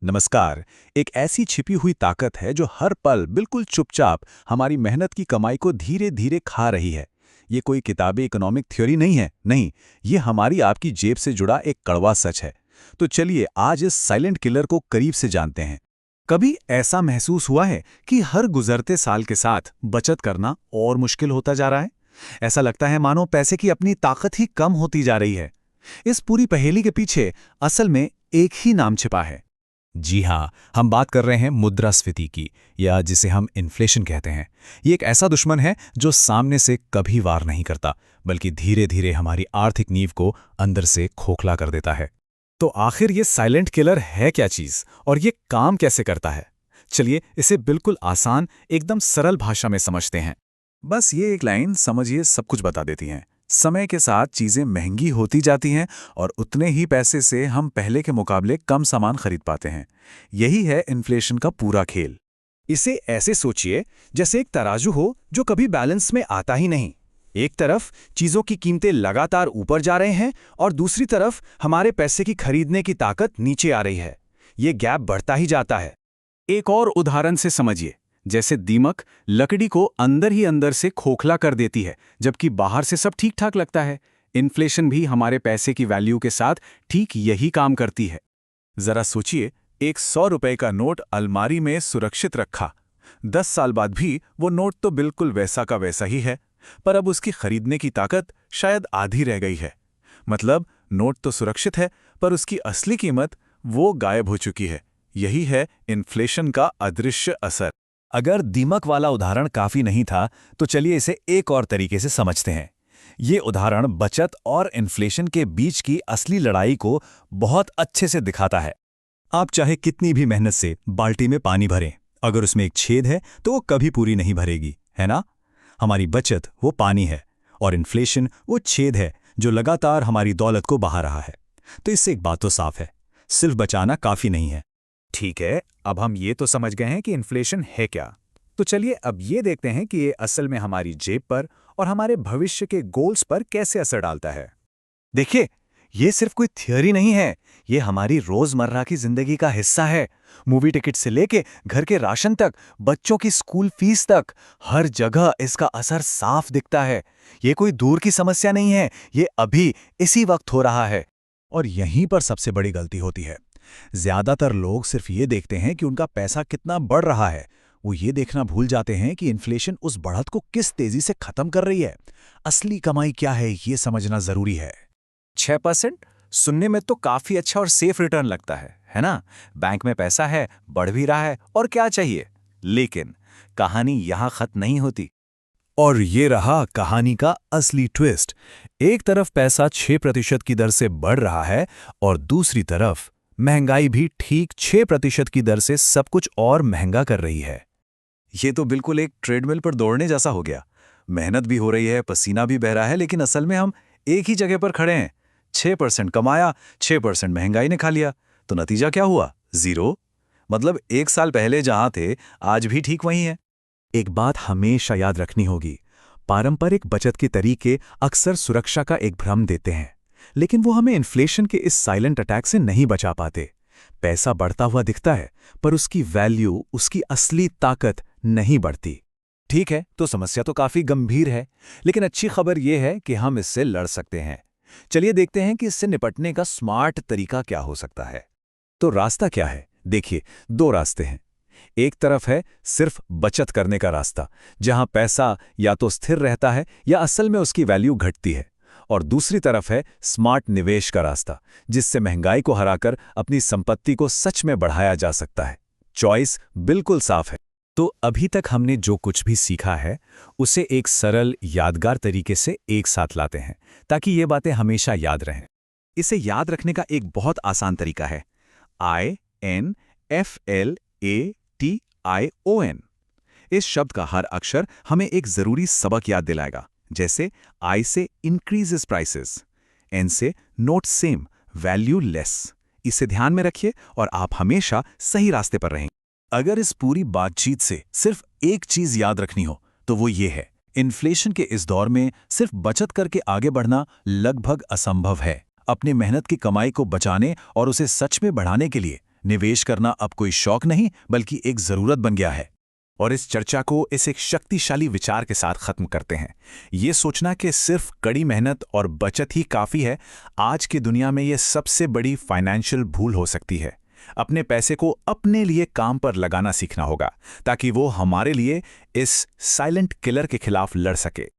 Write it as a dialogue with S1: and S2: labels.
S1: नमस्कार। एक ऐसी छिपी हुई ताकत है जो हर पल बिल्कुल चुपचाप हमारी मेहनत की कमाई को धीरे धीरे खा रही है। ये कोई किताबी इकोनॉमिक थ्योरी नहीं है, नहीं, ये हमारी आपकी जेब से जुड़ा एक कड़वा सच है। तो चलिए आज इस साइलेंट किलर को करीब से जानते हैं। कभी ऐसा महसूस हुआ है कि हर गुजरते साल के साथ बचत करना और मुश्किल होता जा रहा है? ऐसा लगता है मानो पैसे की अपनी ताकत ही कम होती जा रही है। इस पूरी पहेली के पीछे असल में एक ही नाम छिपा है। जी हाँ, हम बात कर रहे हैं मुद्रास्फीति की, या जिसे हम इन्फ्लेशन कहते हैं। ये एक ऐसा दुश्मन है जो सामने से कभी वार नहीं करता, बल्कि धीरे धीरे हमारी आर्थिक नींव को अंदर से खोखला कर देता है। तो आखिर ये साइलेंट किलर है क्या चीज़, और ये काम कैसे करता है? चलिए इसे बिल्कुल आसान, एकदम सरल भाषा में समझते हैं। बस ये एक लाइन समझिए सब कुछ बता देती हैं। समय के साथ चीजें महंगी होती जाती हैं और उतने ही पैसे से हम पहले के मुकाबले कम सामान खरीद पाते हैं। यही है इन्फ्लेशन का पूरा खेल। इसे ऐसे सोचिए जैसे एक तराजू हो जो कभी बैलेंस में आता ही नहीं। एक तरफ चीजों की कीमतें लगातार ऊपर जा रहे हैं और दूसरी तरफ हमारे पैसे की खरीदने की ताकत नीचे आ रही है। ये गैप बढ़ता ही जाता है। एक और उदाहरण से समझिए, जैसे दीमक लकड़ी को अंदर ही अंदर से खोखला कर देती है, जबकि बाहर से सब ठीक ठाक लगता है। इन्फ्लेशन भी हमारे पैसे की वैल्यू के साथ ठीक यही काम करती है। जरा सोचिए, एक 100 रुपए का नोट अलमारी में सुरक्षित रखा। 10 साल बाद भी वो नोट तो बिल्कुल वैसा का वैसा ही है, पर अब उसकी खरीदने की ताकत शायद आधी रह गई है। मतलब नोट तो सुरक्षित है, पर उसकी असली कीमत वो गायब हो चुकी है। यही है इन्फ्लेशन का अदृश्य असर। अगर दीमक वाला उदाहरण काफी नहीं था, तो चलिए इसे एक और तरीके से समझते हैं। ये उदाहरण बचत और इन्फ्लेशन के बीच की असली लड़ाई को बहुत अच्छे से दिखाता है। आप चाहे कितनी भी मेहनत से बाल्टी में पानी भरें, अगर उसमें एक छेद है तो वो कभी पूरी नहीं भरेगी, है ना? हमारी बचत वो पानी है और इन्फ्लेशन वो छेद है जो लगातार हमारी दौलत को बहा रहा है। तो इससे एक बात तो साफ है, सिर्फ बचाना काफी नहीं है। ठीक है, अब हम ये तो समझ गए हैं कि इन्फ्लेशन है क्या। तो चलिए अब ये देखते हैं कि ये असल में हमारी जेब पर और हमारे भविष्य के गोल्स पर कैसे असर डालता है। देखिए, ये सिर्फ कोई थियरी नहीं है, ये हमारी रोजमर्रा की जिंदगी का हिस्सा है। मूवी टिकट से लेके घर के राशन तक, बच्चों की स्कूल फीस तक, हर जगह इसका असर साफ दिखता है। ये कोई दूर की समस्या नहीं है, ये अभी इसी वक्त हो रहा है। और यहीं पर सबसे बड़ी गलती होती है। ज्यादातर लोग सिर्फ ये देखते हैं कि उनका पैसा कितना बढ़ रहा है, वो ये देखना भूल जाते हैं कि इन्फ्लेशन उस बढ़त को किस तेजी से खत्म कर रही है। असली कमाई क्या है, ये समझना जरूरी है। 6% सुनने में तो काफी अच्छा और सेफ रिटर्न लगता है ना? बैंक में पैसा है, बढ़ भी रहा है, और क्या चाहिए? लेकिन कहानी यहां खत्म नहीं होती। और ये रहा कहानी का असली ट्विस्ट। एक तरफ पैसा 6% की दर से बढ़ रहा है और दूसरी तरफ महंगाई भी ठीक 6% की दर से सब कुछ और महंगा कर रही है। ये तो बिल्कुल एक ट्रेडमिल पर दौड़ने जैसा हो गया। मेहनत भी हो रही है, पसीना भी बह रहा है, लेकिन असल में हम एक ही जगह पर खड़े हैं। 6% कमाया, 6% महंगाई ने खा लिया। तो नतीजा क्या हुआ? 0। मतलब 1 साल पहले जहां थे, आज भी ठीक वहीं है। एक बात हमेशा याद रखनी होगी, पारंपरिक बचत के तरीके अक्सर सुरक्षा का एक भ्रम देते हैं, लेकिन वो हमें इन्फ्लेशन के इस साइलेंट अटैक से नहीं बचा पाते। पैसा बढ़ता हुआ दिखता है, पर उसकी वैल्यू, उसकी असली ताकत नहीं बढ़ती। ठीक है, तो समस्या तो काफी गंभीर है, लेकिन अच्छी खबर यह है कि हम इससे लड़ सकते हैं। चलिए देखते हैं कि इससे निपटने का स्मार्ट तरीका क्या हो सकता है। तो रास्ता क्या है? देखिए, 2 रास्ते हैं। एक तरफ है सिर्फ बचत करने का रास्ता, जहां पैसा या तो स्थिर रहता है या असल में उसकी वैल्यू घटती है। और दूसरी तरफ है स्मार्ट निवेश का रास्ता, जिससे महंगाई को हराकर अपनी संपत्ति को सच में बढ़ाया जा सकता है। चॉइस बिल्कुल साफ है। तो अभी तक हमने जो कुछ भी सीखा है, उसे एक सरल, यादगार तरीके से एक साथ लाते हैं, ताकि ये बातें हमेशा याद रहें। इसे याद रखने का एक बहुत आसान तरीका है, INFLATION। इस शब्द का हर अक्षर हमें एक जरूरी सबक याद दिलाएगा। जैसे I से इंक्रीजेस प्राइसेस, N से नोट सेम, वैल्यू लेस। इसे ध्यान में रखिए और आप हमेशा सही रास्ते पर रहेंगे। अगर इस पूरी बातचीत से सिर्फ एक चीज याद रखनी हो, तो वो ये है, इन्फ्लेशन के इस दौर में सिर्फ बचत करके आगे बढ़ना लगभग असंभव है। अपने मेहनत की कमाई को बचाने और उसे सच में बढ़ाने के लिए निवेश करना अब कोई शौक नहीं बल्कि एक जरूरत बन गया है। और इस चर्चा को इस एक शक्तिशाली विचार के साथ खत्म करते हैं। ये सोचना कि सिर्फ कड़ी मेहनत और बचत ही काफी है, आज की दुनिया में ये सबसे बड़ी फाइनेंशियल भूल हो सकती है। अपने पैसे को अपने लिए काम पर लगाना सीखना होगा ताकि वो हमारे लिए इस साइलेंट किलर के खिलाफ लड़ सके।